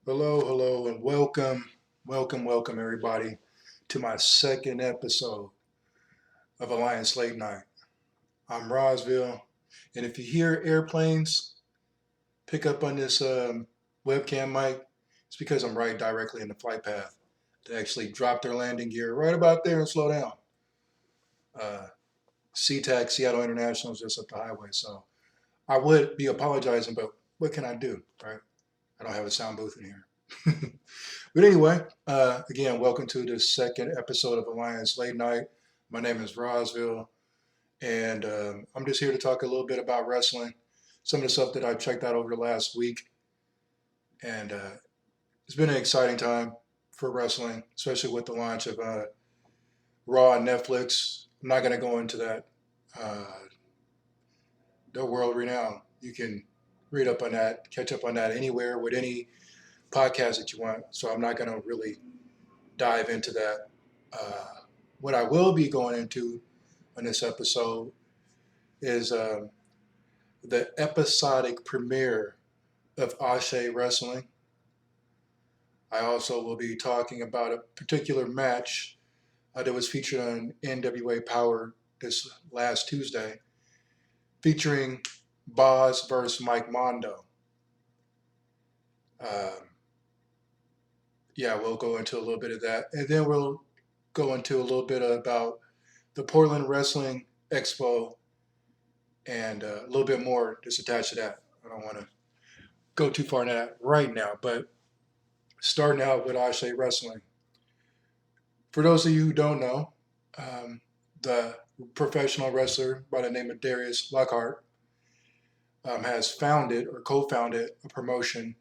Hello, and welcome, everybody, to my second episode of Alliance Late Night. I'm Rosville, and if you hear airplanes pick up on this webcam mic, it's because I'm right directly in the flight path to actually drop their landing gear right about there and slow down. Uh, SeaTac, Seattle International, is just up the highway, so I would be apologizing, but what can I do, right? I don't have a sound booth in here. But anyway, again, welcome to the second episode of Alliance Late Night. My name is Rosville, and I'm just here to talk a little bit about wrestling, some of the stuff that I've checked out over the last week. And it's been an exciting time for wrestling, especially with the launch of Raw on Netflix. I'm not going to go into that. Uh, the world renowned. You can read up on that, catch up on that anywhere with any podcast that you want. So I'm not going to really dive into that. Uh, what I will be going into on this episode is the episodic premiere of Ase Wrestling. I also will be talking about a particular match that was featured on NWA Powerrr this last Tuesday, featuring Boz versus Mike Mondo. Um, yeah, we'll go into a little bit of that, and then we'll go into a little bit about the Portland Wrestling Expo and a little bit more just attached to that. I don't want to go too far into that right now, but starting out with Ase Wrestling. For those of you who don't know, the professional wrestler by the name of Darius Lockhart has founded or co-founded a promotion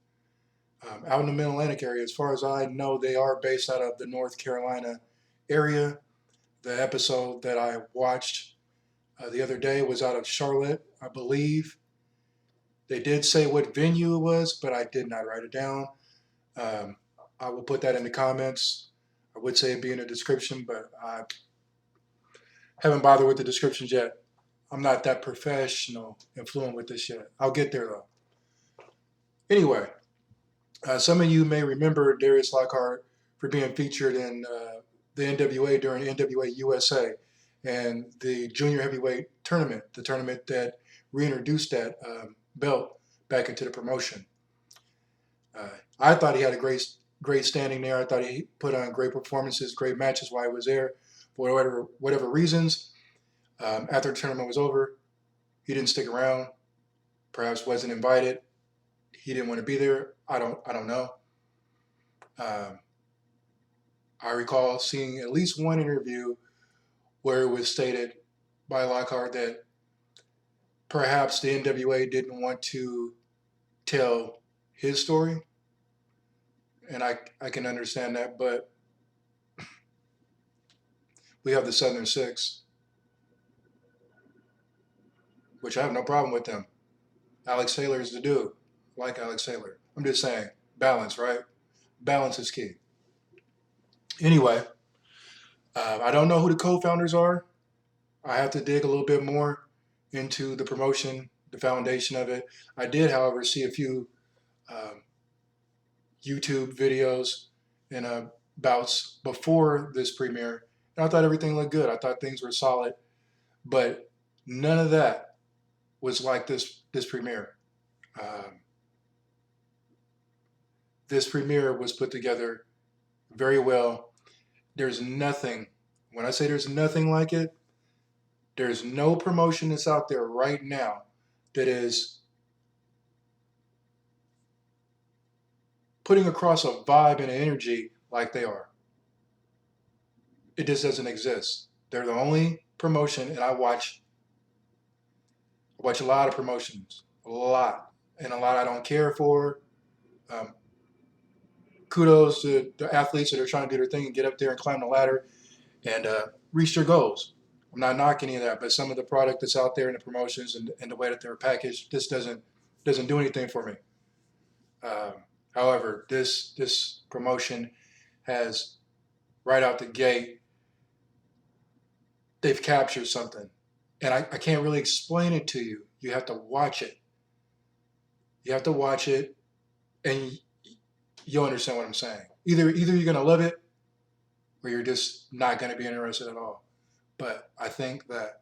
out in the Mid Atlantic area. As far as I know, they are based out of the North Carolina area. The episode that I watched the other day was out of Charlotte, I believe. They did say what venue it was, but I did not write it down. Um, I will put that in the comments. I would say it'd be in the description, but I haven't bothered with the descriptions yet. I'm not that professional and fluent with this yet. I'll get there though. Anyway, some of you may remember Darius Lockhart for being featured in the NWA during NWA USA and the junior heavyweight tournament, the tournament that reintroduced that belt back into the promotion. I thought he had a great standing there. I thought he put on great performances, great matches while he was there. For whatever reasons, after the tournament was over, he didn't stick around. Perhaps wasn't invited. He didn't want to be there. I don't know. Um, I recall seeing at least one interview where it was stated by Lockhart that perhaps the NWA didn't want to tell his story, and I can understand that, but we have the Southern Six, which I have no problem with them. Alex Taylor is the dude. I like Alex Taylor. I'm just saying, balance, right? Balance is key. Anyway, I don't know who the co-founders are. I have to dig a little bit more into the promotion, the foundation of it. I did, however, see a few um, YouTube videos and bouts before this premiere, and I thought everything looked good. I thought things were solid, but none of that was like this premiere. Um, this premiere was put together very well. There's nothing. When I say there's nothing like it, there's no promotion that's out there right now that is putting across a vibe and an energy like they are. It just doesn't exist. They're the only promotion, and I watch a lot of promotions, a lot, and a lot I don't care for. Um, Kudos to the athletes that are trying to do their thing and get up there and climb the ladder and reach their goals. I'm not knocking any of that, but some of the product that's out there in the promotions and the way that they're packaged, this doesn't do anything for me. Um, However, this promotion has right out the gate, they've captured something, and I can't really explain it to you. You have to watch it. You have to watch it, and you'll understand what I'm saying. Either you're gonna love it or you're just not gonna be interested at all. But I think that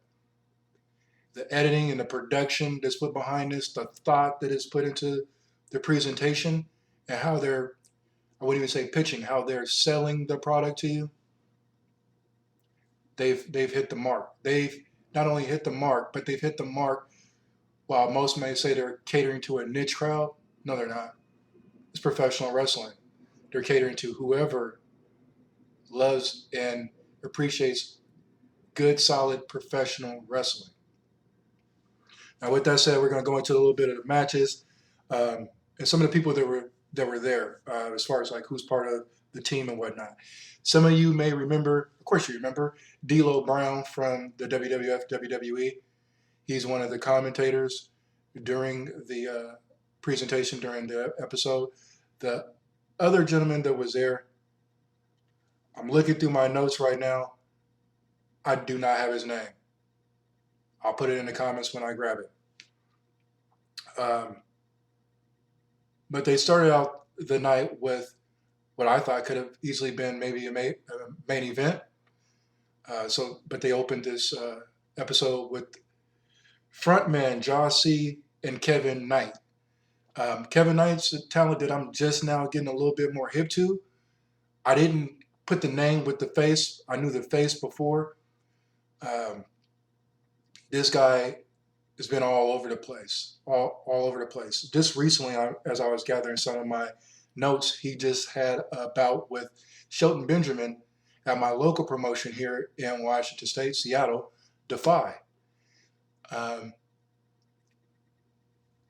the editing and the production that's put behind this, the thought that is put into the presentation, and how they're, I wouldn't even say pitching, how they're selling the product to you, they've hit the mark. They've not only hit the mark, but they've hit the mark. While most may say they're catering to a niche crowd, no, they're not. It's professional wrestling. They're catering to whoever loves and appreciates good, solid, professional wrestling. Now, with that said, we're going to go into a little bit of the matches and some of the people that were there, as far as like who's part of the team and whatnot. Some of you may remember, of course, you remember D'Lo Brown from the WWF WWE. He's one of the commentators during the presentation during the episode. The other gentleman that was there, I'm looking through my notes right now. I do not have his name. I'll put it in the comments when I grab it. But they started out the night with what I thought could have easily been maybe a main event. But they opened this episode with frontman Ase and Kevin Knight. Kevin Knight's a talent that I'm just now getting a little bit more hip to. I didn't put the name with the face. I knew the face before. This guy has been all over the place, all over the place. Just recently, as I was gathering some of my notes, he just had a bout with Shelton Benjamin at my local promotion here in Washington State, Seattle, Defy.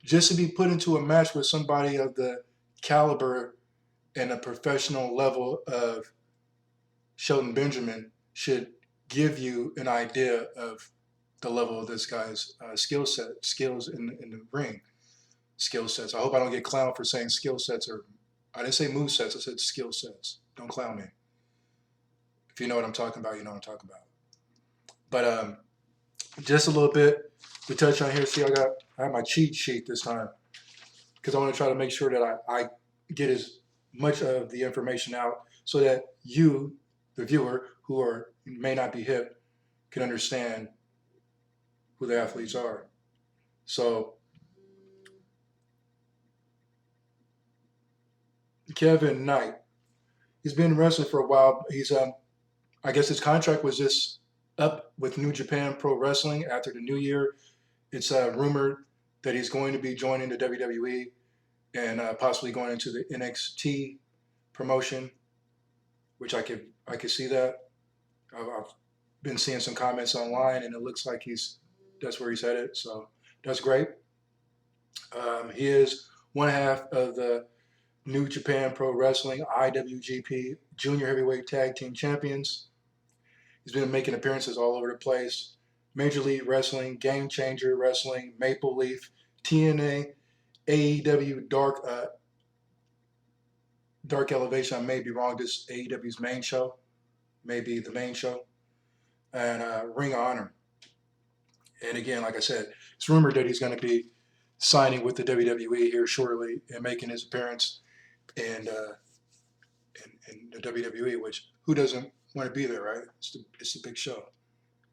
Just to be put into a match with somebody of the caliber and a professional level of Shelton Benjamin should give you an idea of the level of this guy's skills in the ring. Skill sets. I hope I don't get clowned for saying skill sets, or I didn't say move sets, I said skill sets. Don't clown me. If you know what I'm talking about, you know what I'm talking about. But just a little bit to touch on here. See, I have my cheat sheet this time because I want to try to make sure that I get as much of the information out so that you, the viewer, who may not be hip, can understand who the athletes are. So Kevin Knight, he's been wrestling for a while. He's I guess his contract was just up with New Japan Pro Wrestling after the new year. It's rumored that he's going to be joining the WWE and possibly going into the NXT promotion, which I could see that. I've been seeing some comments online, and it looks like that's where he's headed. So that's great. He is one half of the New Japan Pro Wrestling IWGP Junior Heavyweight Tag Team Champions. He's been making appearances all over the place. Major League Wrestling, Game Changer Wrestling, Maple Leaf, TNA, AEW Dark Elevation. I may be wrong. This AEW's main show, maybe the main show, and Ring of Honor. And again, like I said, it's rumored that he's going to be signing with the WWE here shortly and making his appearance in the WWE. Which who doesn't want to be there, right? It's the big show.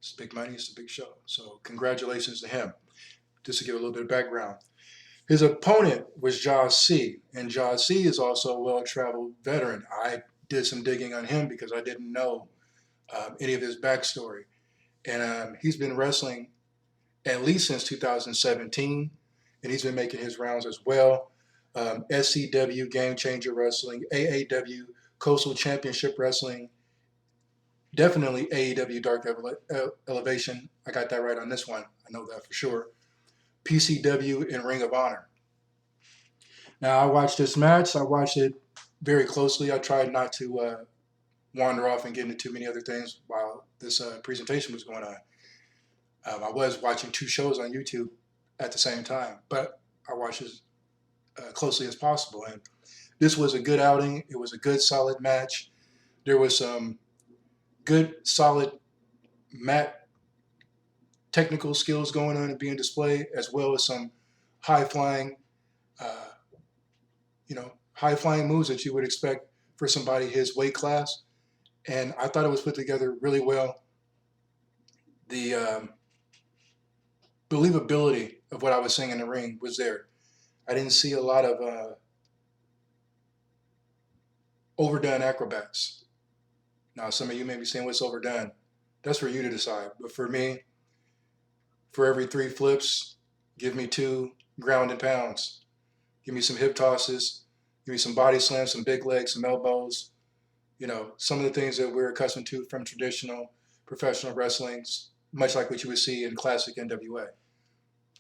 It's big money. It's a big show. So congratulations to him. Just to give a little bit of background. His opponent was Ase, and Ase is also a well-traveled veteran. I did some digging on him because I didn't know any of his backstory. And he's been wrestling at least since 2017, and he's been making his rounds as well. SCW, Game Changer Wrestling, AAW, Coastal Championship Wrestling, definitely AEW Dark Elevation. I got that right on this one. I know that for sure. PCW and Ring of Honor. Now, I watched this match. I watched it very closely. I tried not to wander off and get into too many other things while this presentation was going on. I was watching two shows on YouTube at the same time, but I watched as closely as possible. And this was a good outing. It was a good, solid match. There was some good, solid mat technical skills going on and being displayed, as well as some high-flying, high flying moves that you would expect for somebody his weight class. And I thought it was put together really well. The believability of what I was saying in the ring was there. I didn't see a lot of overdone acrobats. Now, some of you may be saying, what's overdone? That's for you to decide. But for me, for every 3 flips, give me 2 ground and pounds. Give me some hip tosses. Give me some body slams, some big legs, some elbows. Some of the things that we're accustomed to from traditional professional wrestling, much like what you would see in classic NWA.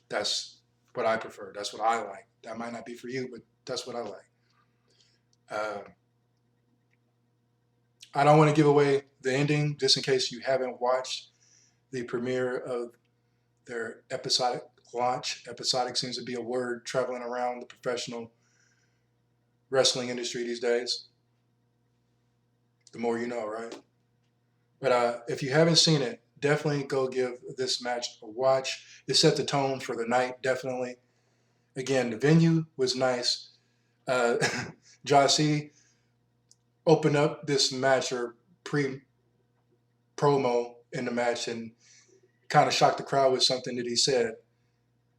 That's what I prefer. That's what I like. That might not be for you, but that's what I like. I don't want to give away the ending just in case you haven't watched the premiere of their episodic launch. Episodic seems to be a word traveling around the professional wrestling industry these days. The more you know, right? But if you haven't seen it, definitely go give this match a watch. It set the tone for the night, definitely. Again, the venue was nice. Jossie opened up this match or pre-promo in the match and kind of shocked the crowd with something that he said.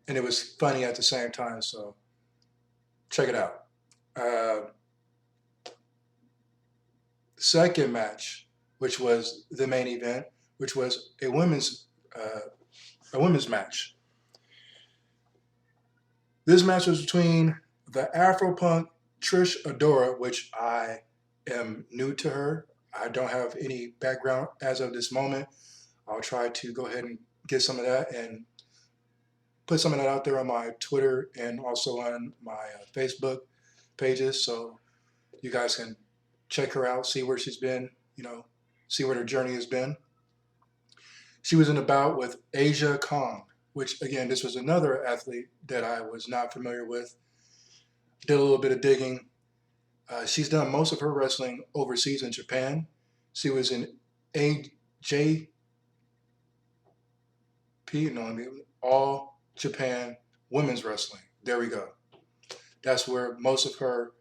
And it was funny at the same time, so check it out. Second match, which was the main event, which was a women's match. This match was between the Afro-Punk Trish Adora, which I am new to her. I don't have any background as of this moment. I'll try to go ahead and get some of that and put some of that out there on my Twitter and also on my Facebook pages, so you guys can check her out, see where she's been, see what her journey has been. She was in a bout with Asia Kong, which, again, this was another athlete that I was not familiar with. Did a little bit of digging. She's done most of her wrestling overseas in Japan. She was in AJP, All Japan Women's Wrestling. There we go. That's where most of her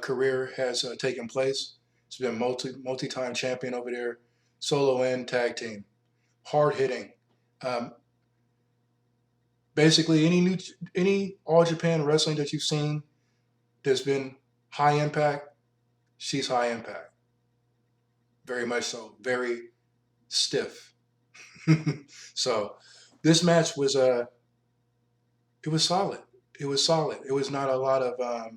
career has taken place. She's been multi-time champion over there, solo and tag team. Hard hitting. Basically, any All Japan wrestling that you've seen that's been high impact, she's high impact. Very much so. Very stiff. So this match was it was solid. It was solid. It was not a lot of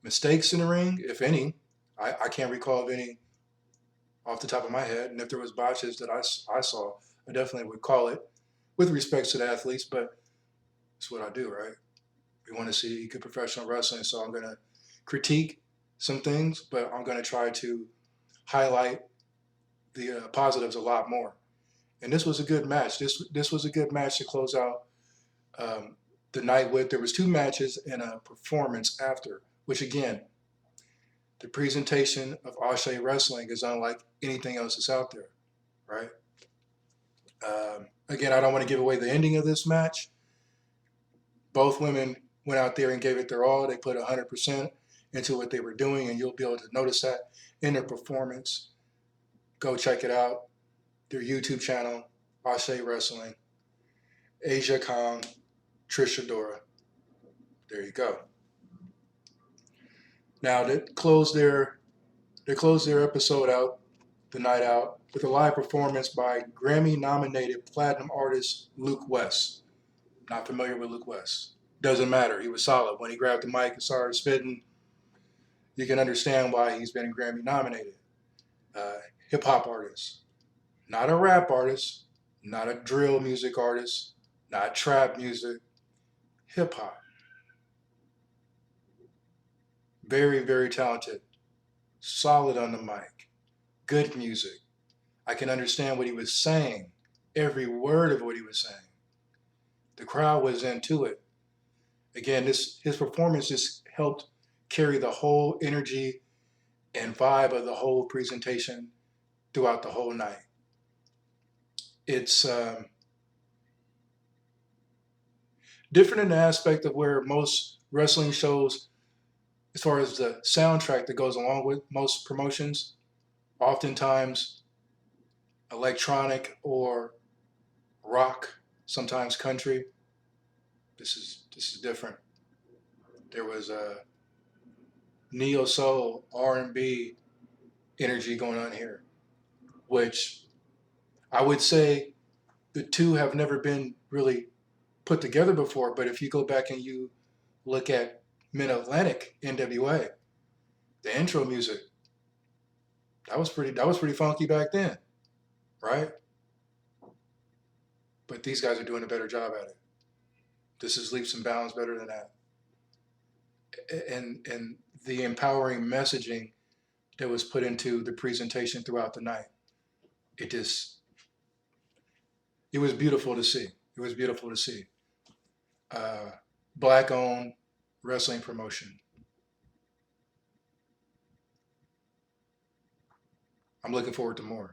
mistakes in the ring, if any. I can't recall of any off the top of my head. And if there was botches that I saw, I definitely would call it with respect to the athletes, but it's what I do, right? We want to see good professional wrestling, so I'm going to critique some things, but I'm going to try to highlight the positives a lot more. And this was a good match. This was a good match to close out the night with. There was 2 matches and a performance after, which, again, the presentation of Ase Wrestling is unlike anything else that's out there, right? Again, I don't want to give away the ending of this match. Both women went out there and gave it their all. They put 100% into what they were doing, and you'll be able to notice that in their performance. Go check it out. Their YouTube channel, Ase Wrestling, Asia Kong, Trish Adora. There you go. Now they closed their episode out, the night out, with a live performance by Grammy-nominated platinum artist Luke West. Not familiar with Luke West. Doesn't matter. He was solid. When he grabbed the mic and started spitting, you can understand why he's been Grammy-nominated. Hip-hop artist. Not a rap artist. Not a drill music artist. Not trap music. Hip-hop. Very, very talented. Solid on the mic. Good music. I can understand what he was saying. Every word of what he was saying. The crowd was into it. Again, his performance just helped carry the whole energy and vibe of the whole presentation throughout the whole night. It's different in the aspect of where most wrestling shows as far as the soundtrack that goes along with most promotions, oftentimes electronic or rock, sometimes country. This is different. There was a neo soul R&B energy going on here, which I would say the two have never been really put together before. But if you go back and you look at Mid Atlantic NWA, the intro music, that was pretty funky back then, right? But these guys are doing a better job at it. This is leaps and bounds better than that. And the empowering messaging that was put into the presentation throughout the night, it just it was beautiful to see. It was beautiful to see. Uh, Black owned wrestling promotion. I'm looking forward to more.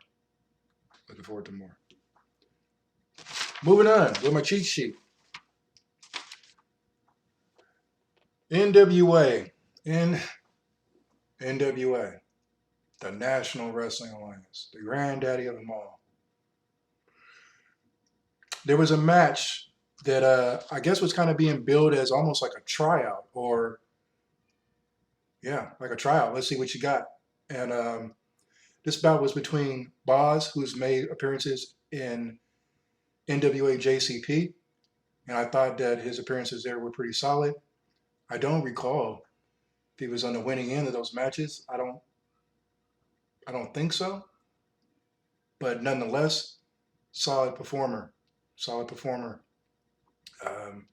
Looking forward to more. Moving on with my cheat sheet. NWA. NWA. The National Wrestling Alliance. The granddaddy of them all. There was a match that I guess was kind of being billed as almost like a tryout, or yeah, like a tryout. Let's see what you got. And this bout was between Boz, who's made appearances in NWA JCP, and I thought that his appearances there were pretty solid. I don't recall if he was on the winning end of those matches. I don't think so, but nonetheless, solid performer. Solid performer. Um,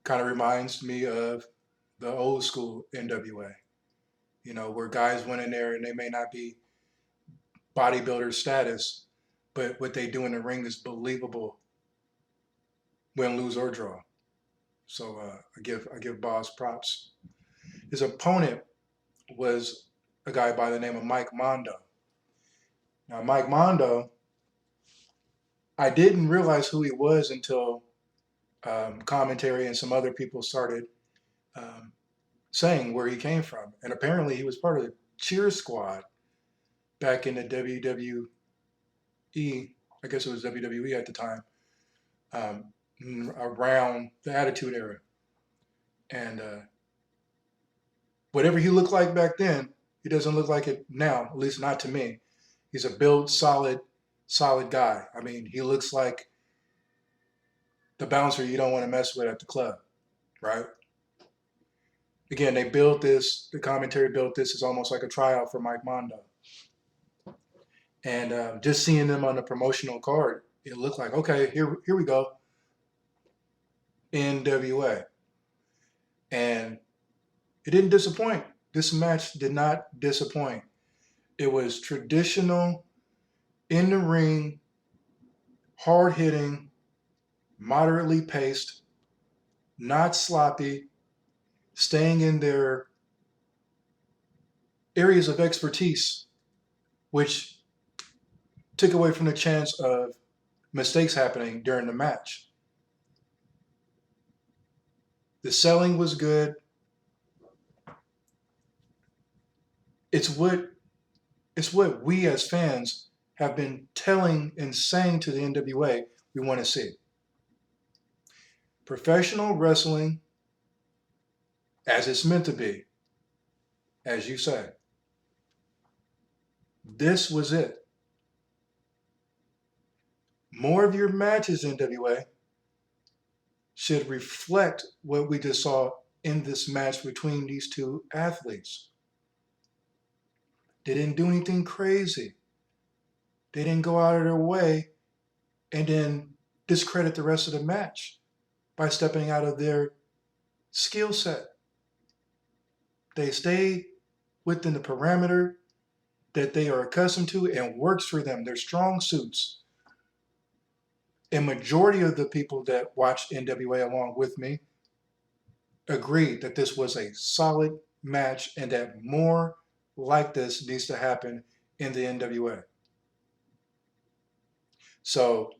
Kind of reminds me of the old school NWA. Where guys went in there and they may not be bodybuilder status, but what they do in the ring is believable, win, lose, or draw. So I give Boz props. His opponent was a guy by the name of Mike Mondo. Now, Mike Mondo, I didn't realize who he was until commentary and some other people started um, saying where he came from. And apparently he was part of the cheer squad back in the WWE, I guess it was WWE at the time, around the Attitude Era. And whatever he looked like back then, he doesn't look like it now, at least not to me. He's a built, solid guy. I mean, he looks like the bouncer you don't want to mess with at the club, right? Again, the commentary built this as almost like a tryout for Mike Mondo. And just seeing them on the promotional card, it looked like, okay, here we go, NWA. And it didn't disappoint. This match did not disappoint. It was traditional, in the ring, hard hitting, moderately paced, not sloppy, staying in their areas of expertise, which took away from the chance of mistakes happening during the match. The selling was good. It's what we as fans have been telling and saying to the NWA we want to see. Professional wrestling as it's meant to be, as you say. This was it. More of your matches, NWA, should reflect what we just saw in this match between these two athletes. They didn't do anything crazy. They didn't go out of their way and then discredit the rest of the match by stepping out of their skill set. They stayed within the parameter that they are accustomed to and works for them, their strong suits. A majority of the people that watched NWA along with me agreed that this was a solid match and that more like this needs to happen in the NWA. So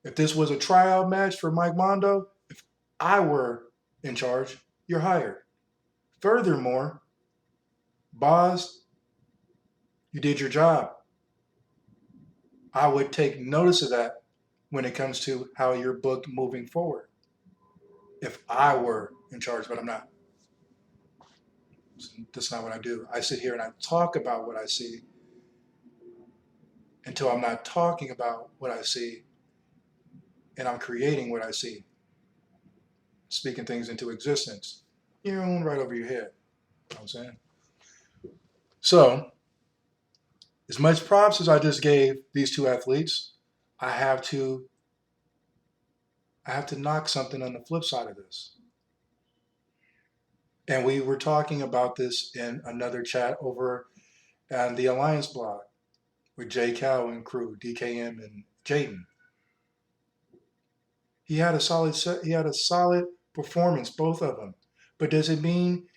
if this was a tryout match for Mike Mondo, if I were in charge, you're hired. Furthermore, Boz, you did your job. I would take notice of that when it comes to how you're booked moving forward. If I were in charge, but I'm not. That's not what I do. I sit here and I talk about what I see until I'm not talking about what I see and I'm creating what I see, speaking things into existence. Your own right over your head. You know what I'm saying? So, as much props as I just gave these two athletes, I have to knock something on the flip side of this. And we were talking about this in another chat over on the Alliance blog with Jay Cow and crew, DKM and Jaden. He had a solid performance, both of them. But does it mean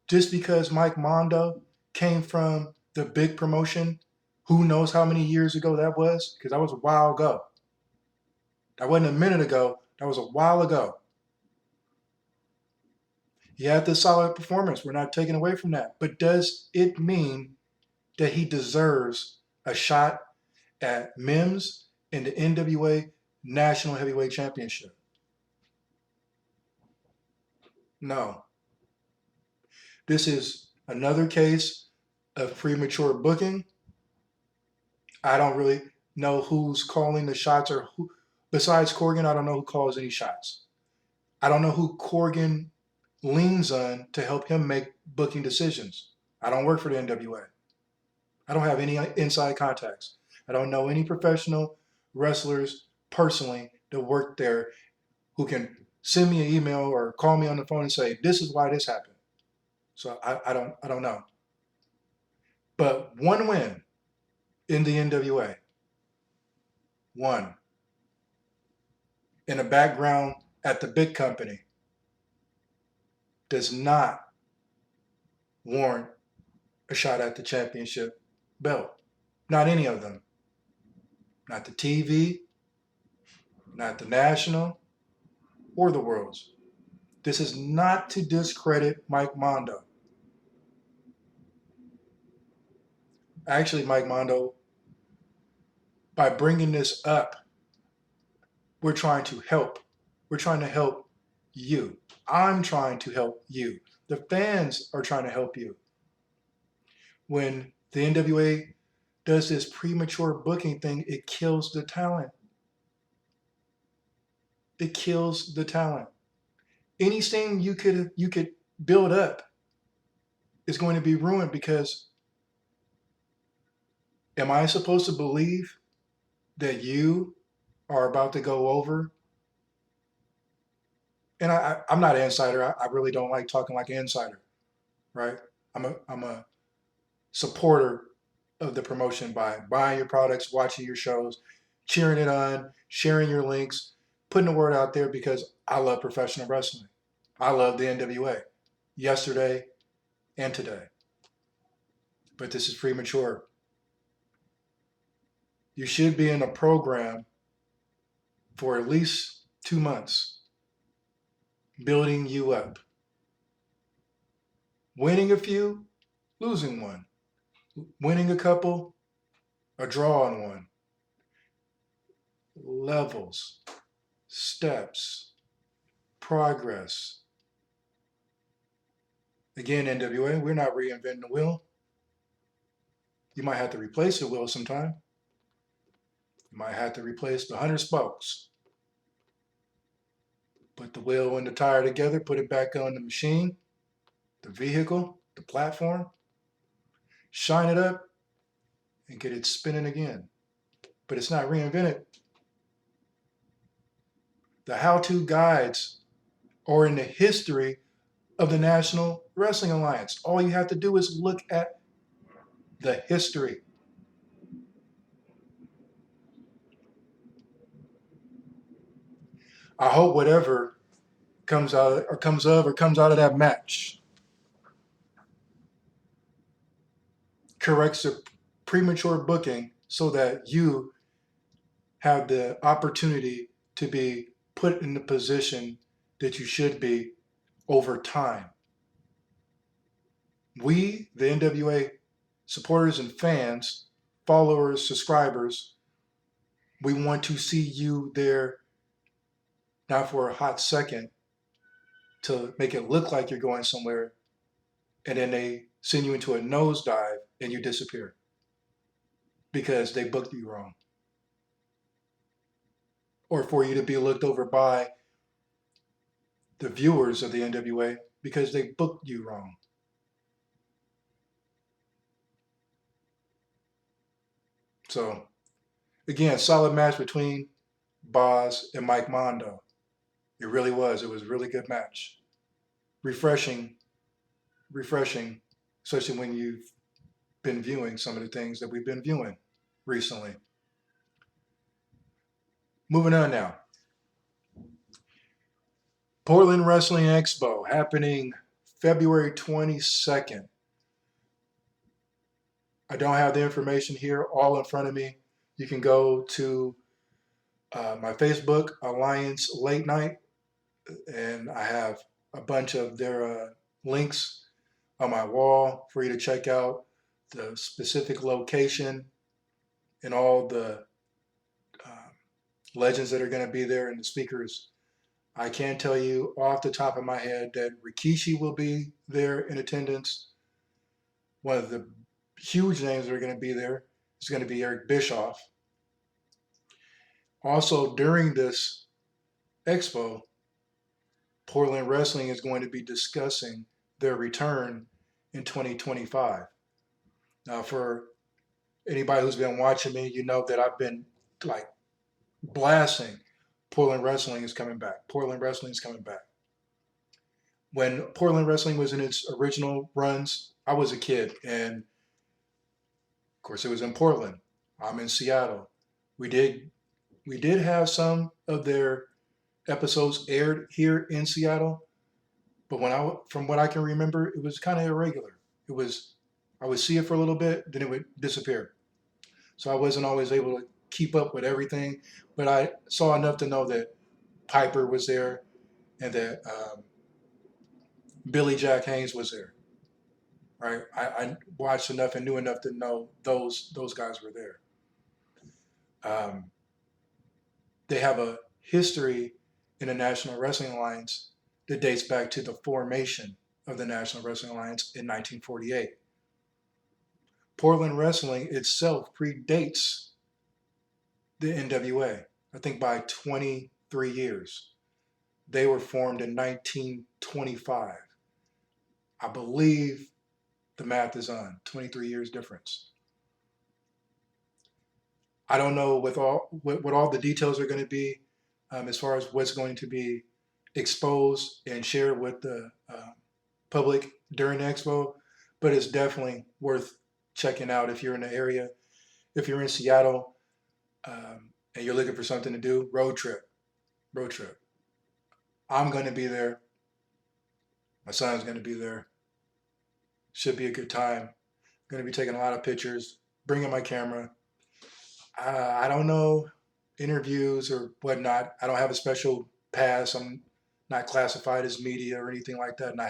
just because Mike Mondo came from the big promotion, who knows how many years ago that was? Because that was a while ago. That wasn't a minute ago. That was a while ago. He had this solid performance. We're not taking away from that. But does it mean that he deserves a shot at Mims in the NWA National Heavyweight Championship? No. This is another case of premature booking. I don't really know who's calling the shots, or who, besides Corgan, I don't know who calls any shots. I don't know who Corgan leans on to help him make booking decisions. I don't work for the NWA. I don't have any inside contacts. I don't know any professional wrestlers personally that work there who can send me an email or call me on the phone and say, this is why this happened. So I don't know. But one win in the NWA, one, in a background at the big company, does not warrant a shot at the championship belt. Not any of them. Not the TV, not the national, or the world's. This is not to discredit Mike Mondo. Actually, Mike Mondo, by bringing this up, we're trying to help. We're trying to help you. I'm trying to help you. The fans are trying to help you. When the NWA does this premature booking thing, it kills the talent. It kills the talent. Anything you could build up is going to be ruined, because am I supposed to believe that you are about to go over? And I'm not an insider. I really don't like talking like an insider, right? I'm a supporter of the promotion by buying your products, watching your shows, cheering it on, sharing your links, putting the word out there, because I love professional wrestling. I love the NWA yesterday and today. But this is premature. You should be in a program for at least 2 months, building you up. Winning a few, losing one. Winning a couple, a draw on one. Levels, steps, progress. Again, NWA, we're not reinventing the wheel. You might have to replace the wheel sometime. You might have to replace the 100 spokes. Put the wheel and the tire together, put it back on the machine, the vehicle, the platform, shine it up, and get it spinning again. But it's not reinvented. The how-to guides are in the history of the National Wrestling Alliance. All you have to do is look at the history. I hope whatever comes out of that match corrects the premature booking, so that you have the opportunity to be put in the position that you should be over time. We, the NWA supporters and fans, followers, subscribers, we want to see you there, not for a hot second to make it look like you're going somewhere, and then they send you into a nosedive and you disappear because they booked you wrong. Or for you to be looked over by the viewers of the NWA because they booked you wrong. So, again, solid match between Boz and Mike Mondo. It really was. It was a really good match. Refreshing, especially when you've been viewing some of the things that we've been viewing recently. Moving on now. Portland Wrestling Expo happening February 22nd. I don't have the information here all in front of me. You can go to my Facebook, Alliance Late Night, and I have a bunch of their links on my wall for you to check out the specific location and all the legends that are going to be there and the speakers. I can tell you off the top of my head that Rikishi will be there in attendance. One of the huge names that are going to be there is going to be Eric Bischoff. Also, during this expo, Portland Wrestling is going to be discussing their return in 2025. Now, for anybody who's been watching me, you know that I've been like blasting Portland Wrestling is coming back. Portland Wrestling is coming back. When Portland Wrestling was in its original runs, I was a kid, and of course it was in Portland. I'm in Seattle. We did have some of their episodes aired here in Seattle, but from what I can remember, it was kind of irregular. I would see it for a little bit, then it would disappear. So I wasn't always able to keep up with everything, but I saw enough to know that Piper was there and that Billy Jack Haynes was there. Right? I watched enough and knew enough to know those guys were there. They have a history in the National Wrestling Alliance that dates back to the formation of the National Wrestling Alliance in 1948. Portland Wrestling itself predates the NWA, I think by 23 years. They were formed in 1925. I believe the math is on, 23 years difference. I don't know what all the details are going to be as far as what's going to be exposed and shared with the public during the expo, but it's definitely worth checking out if you're in the area. If you're in Seattle and you're looking for something to do, road trip. I'm going to be there. My son's going to be there. Should be a good time. I'm going to be taking a lot of pictures, bringing my camera. I don't know interviews or whatnot. I don't have a special pass. I'm not classified as media or anything like that, and I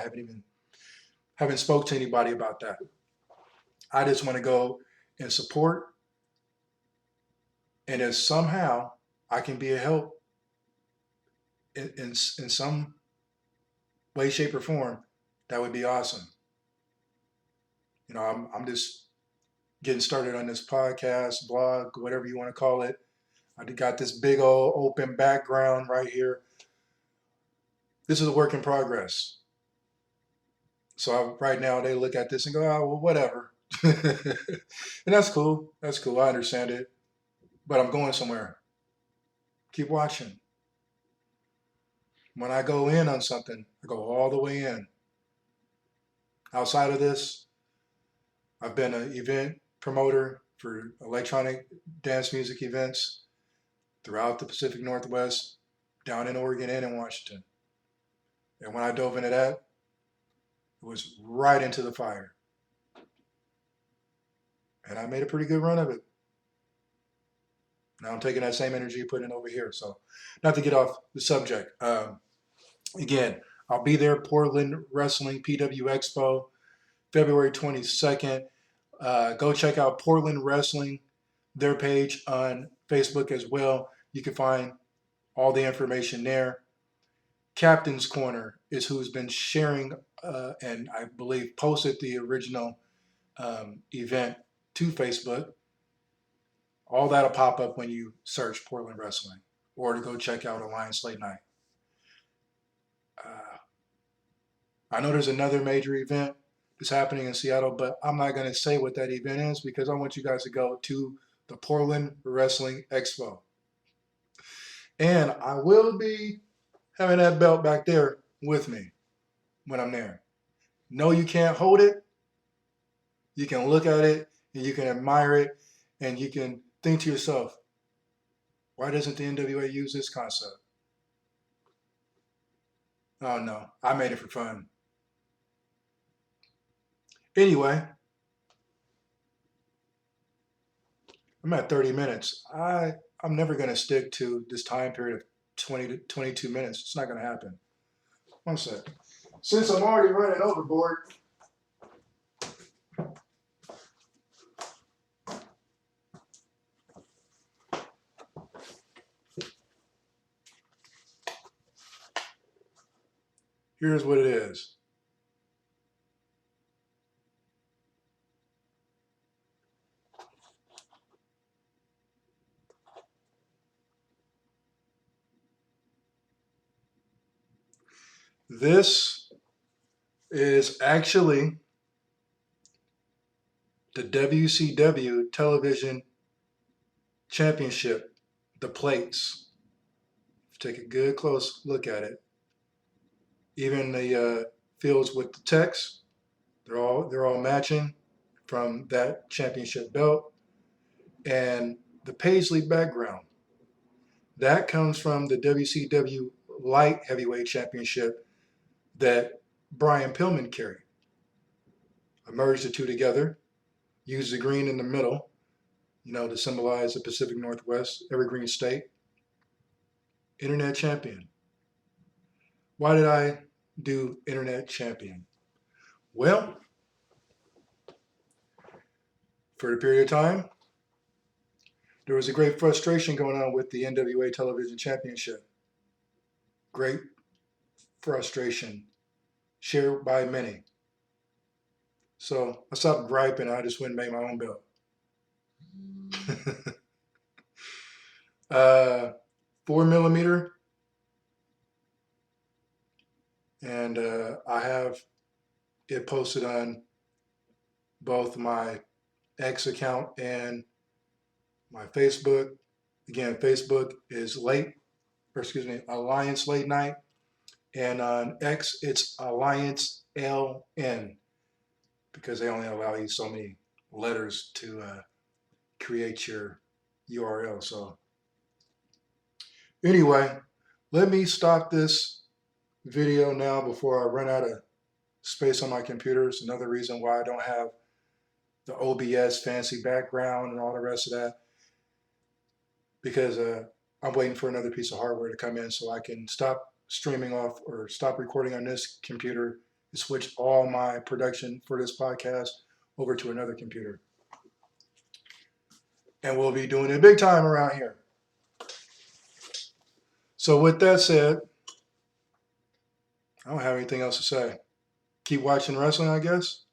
haven't spoke to anybody about that. I just want to go and support, and if somehow I can be a help in some way, shape, or form, that would be awesome. You know, I'm just getting started on this podcast, blog, whatever you want to call it. I got this big old open background right here. This is a work in progress. So right now they look at this and go, oh, well, whatever. And that's cool. That's cool. I understand it. But I'm going somewhere. Keep watching. When I go in on something, I go all the way in. Outside of this, I've been an event promoter for electronic dance music events throughout the Pacific Northwest, down in Oregon and in Washington. And when I dove into that, it was right into the fire. And I made a pretty good run of it. Now I'm taking that same energy, putting it over here. So not to get off the subject. Again, I'll be there, Portland Wrestling PW Expo, February 22nd. Go check out Portland Wrestling, their page on Facebook as well. You can find all the information there. Captain's Corner is who's been sharing and I believe posted the original event to Facebook. All that'll pop up when you search Portland Wrestling or to go check out Alliance Late Night. I know there's another major event that's happening in Seattle, but I'm not going to say what that event is because I want you guys to go to the Portland Wrestling Expo. And I will be having that belt back there with me when I'm there. No, you can't hold it. You can look at it and you can admire it and you can think to yourself, why doesn't the NWA use this concept? Oh no, I made it for fun. Anyway, I'm at 30 minutes. I'm never going to stick to this time period of 20 to 22 minutes. It's not going to happen. One sec. Since I'm already running overboard, here's what it is. This is actually the WCW Television Championship, the plates. Take a good close look at it. Even the fields with the text, they're all matching from that championship belt. And the paisley background, that comes from the WCW Light Heavyweight Championship that Brian Pillman carried. I merged the two together, used the green in the middle, to symbolize the Pacific Northwest, Evergreen State. Internet champion. Why did I do internet champion? Well, for a period of time, there was a great frustration going on with the NWA Television Championship. Great frustration shared by many. So I stopped griping. I just went and made my own belt. 4mm, and I have it posted on both my X account and my Facebook. Again, Facebook is Alliance Late Night, and on X it's Alliance LN because they only allow you so many letters to create your URL. So anyway, let me stop this video now before I run out of space on my computer. It's another reason why I don't have the OBS fancy background and all the rest of that, because I'm waiting for another piece of hardware to come in so I can stop streaming off or stop recording on this computer and switch all my production for this podcast over to another computer. And we'll be doing it big time around here. So with that said, I don't have anything else to say. Keep watching wrestling, I guess.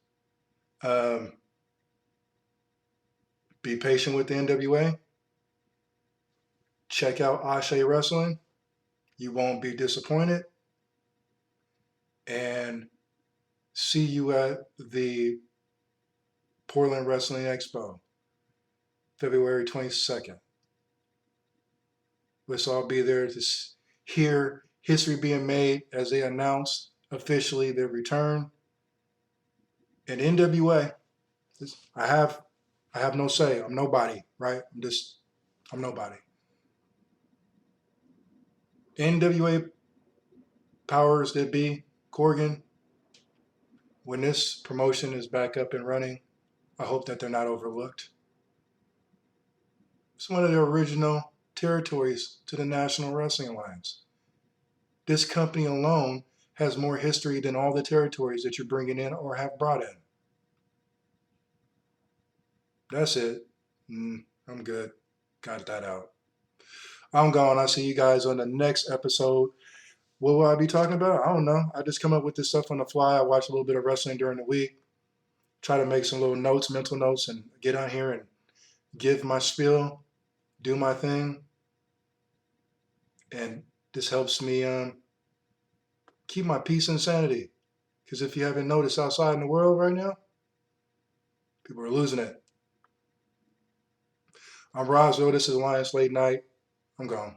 Be patient with the NWA. Check out Ase Wrestling. You won't be disappointed. And see you at the Portland Wrestling Expo, February 22nd. Let's all be there to hear history being made as they announce officially their return. And NWA, I have no say. I'm nobody, right? I'm nobody. NWA Powers that be, Corgan, when this promotion is back up and running, I hope that they're not overlooked. It's one of the original territories to the National Wrestling Alliance. This company alone has more history than all the territories that you're bringing in or have brought in. That's it. I'm good. Got that out. I'm gone. I'll see you guys on the next episode. What will I be talking about? I don't know. I just come up with this stuff on the fly. I watch a little bit of wrestling during the week, try to make some little notes, mental notes, and get on here and give my spiel, do my thing. And this helps me keep my peace and sanity. Because if you haven't noticed outside in the world right now, people are losing it. I'm Roswell. This is Alliance Late Night. I'm gone.